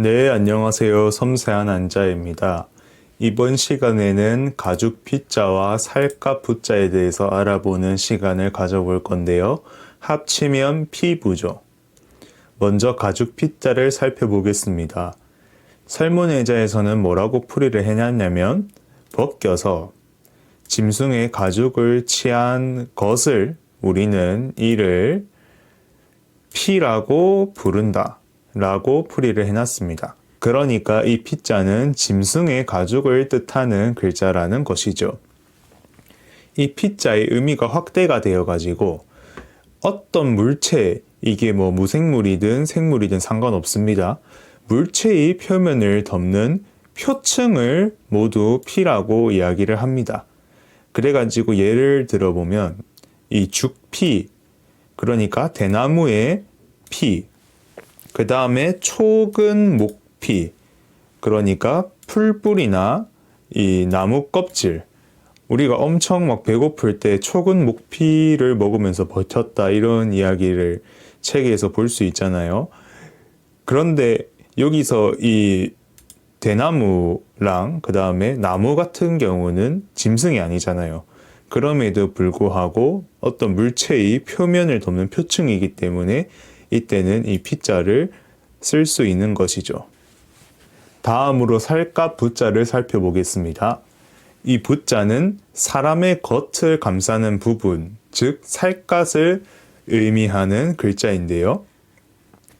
네, 안녕하세요. 섬세한 안자입니다. 이번 시간에는 가죽 피자와 살갗 부자에 대해서 알아보는 시간을 가져볼 건데요. 합치면 피부죠. 먼저 가죽 피자를 살펴보겠습니다. 설문의자에서는 뭐라고 풀이를 해놨냐면 벗겨서 짐승의 가죽을 취한 것을 우리는 이를 피라고 부른다 라고 풀이를 해놨습니다. 그러니까 이 피자는 짐승의 가죽을 뜻하는 글자라는 것이죠. 이 피자의 의미가 확대가 되어 가지고 어떤 물체, 이게 뭐 무생물이든 생물이든 상관없습니다. 물체의 표면을 덮는 표층을 모두 피라고 이야기를 합니다. 그래가지고 예를 들어보면 이 죽피, 그러니까 대나무의 피, 그 다음에 촉은 목피, 그러니까 풀뿌리나 이 나무 껍질, 우리가 엄청 막 배고플 때 촉은 목피를 먹으면서 버텼다 이런 이야기를 책에서 볼 수 있잖아요. 그런데 여기서 이 대나무랑 그 다음에 나무 같은 경우는 짐승이 아니잖아요. 그럼에도 불구하고 어떤 물체의 표면을 덮는 표층이기 때문에 이때는 이 피자를 쓸 수 있는 것이죠. 다음으로 살갗 부자를 살펴보겠습니다. 이 부자는 사람의 겉을 감싸는 부분, 즉 살갗을 의미하는 글자인데요.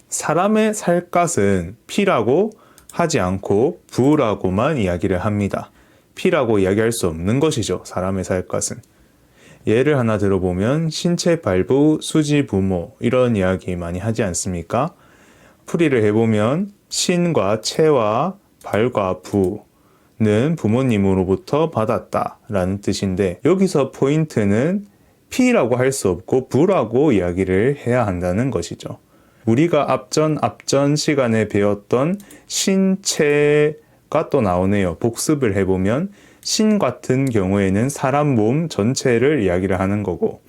사람의 살갗은 피라고 하지 않고 부라고만 이야기를 합니다. 피라고 이야기할 수 없는 것이죠. 사람의 살갗은. 예를 하나 들어보면 신체 발부, 수지 부모 이런 이야기 많이 하지 않습니까? 풀이를 해보면 신과 체와 발과 부는 부모님으로부터 받았다라는 뜻인데 여기서 포인트는 피라고 할 수 없고 부라고 이야기를 해야 한다는 것이죠. 우리가 앞전 시간에 배웠던 신체가 또 나오네요. 복습을 해보면 신 같은 경우에는 사람 몸 전체를 이야기를 하는 거고,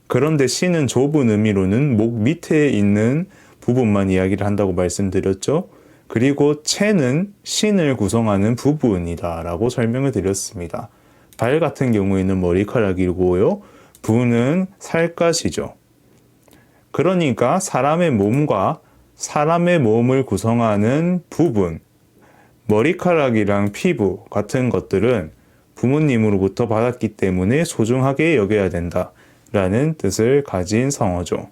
그런데 신은 좁은 의미로는 목 밑에 있는 부분만 이야기를 한다고 말씀드렸죠. 그리고 체는 신을 구성하는 부분이다 라고 설명을 드렸습니다. 발 같은 경우에는 머리카락이고요. 부는 살갗이죠. 그러니까 사람의 몸과 사람의 몸을 구성하는 부분, 머리카락이랑 피부 같은 것들은 부모님으로부터 받았기 때문에 소중하게 여겨야 된다라는 뜻을 가진 성어죠.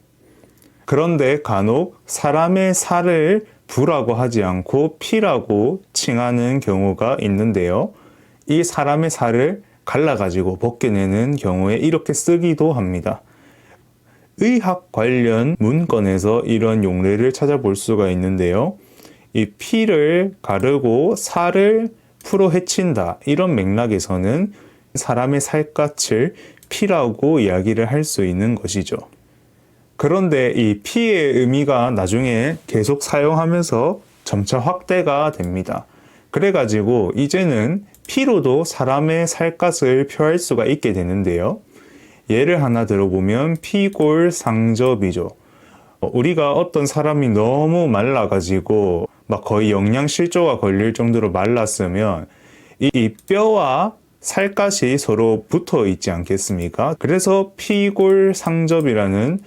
그런데 간혹 사람의 살을 부라고 하지 않고 피라고 칭하는 경우가 있는데요. 이 사람의 살을 갈라가지고 벗겨내는 경우에 이렇게 쓰기도 합니다. 의학 관련 문건에서 이런 용례를 찾아볼 수가 있는데요. 이 피를 가르고 살을 풀어 헤친다 이런 맥락에서는 사람의 살갗을 피라고 이야기를 할 수 있는 것이죠. 그런데 이 피의 의미가 나중에 계속 사용하면서 점차 확대가 됩니다. 그래가지고 이제는 피로도 사람의 살갗을 표할 수가 있게 되는데요. 예를 하나 들어보면 피골상접이죠. 우리가 어떤 사람이 너무 말라가지고 막 거의 영양실조가 걸릴 정도로 말랐으면 이 뼈와 살갗이 서로 붙어 있지 않겠습니까? 그래서 피골상접이라는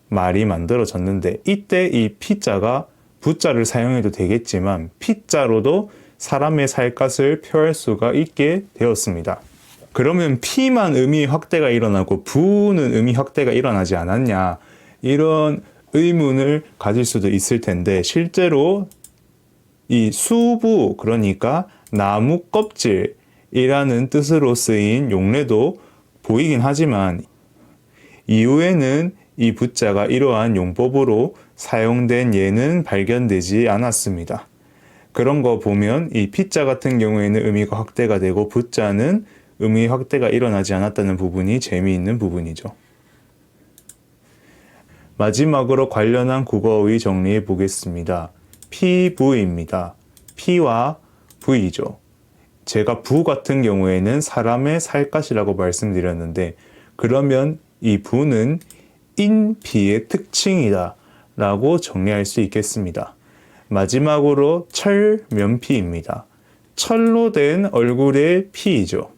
말이 만들어졌는데 이때 이 피자가 부자를 사용해도 되겠지만 피자로도 사람의 살갗을 표할 수가 있게 되었습니다. 그러면 피만 의미 확대가 일어나고 부는 의미 확대가 일어나지 않았냐 이런 의문을 가질 수도 있을 텐데 실제로 이 수부, 그러니까 나무 껍질이라는 뜻으로 쓰인 용례도 보이긴 하지만 이후에는 이 부자가 이러한 용법으로 사용된 예는 발견되지 않았습니다. 그런 거 보면 이 피자 같은 경우에는 의미가 확대가 되고 부자는 의미 확대가 일어나지 않았다는 부분이 재미있는 부분이죠. 마지막으로 관련한 국어의 정리해 보겠습니다. 피부입니다. 피와 부이죠. 제가 부 같은 경우에는 사람의 살갗이라고 말씀드렸는데 그러면 이 부는 인피의 특징이다 라고 정리할 수 있겠습니다. 마지막으로 철면피입니다. 철로 된 얼굴의 피이죠.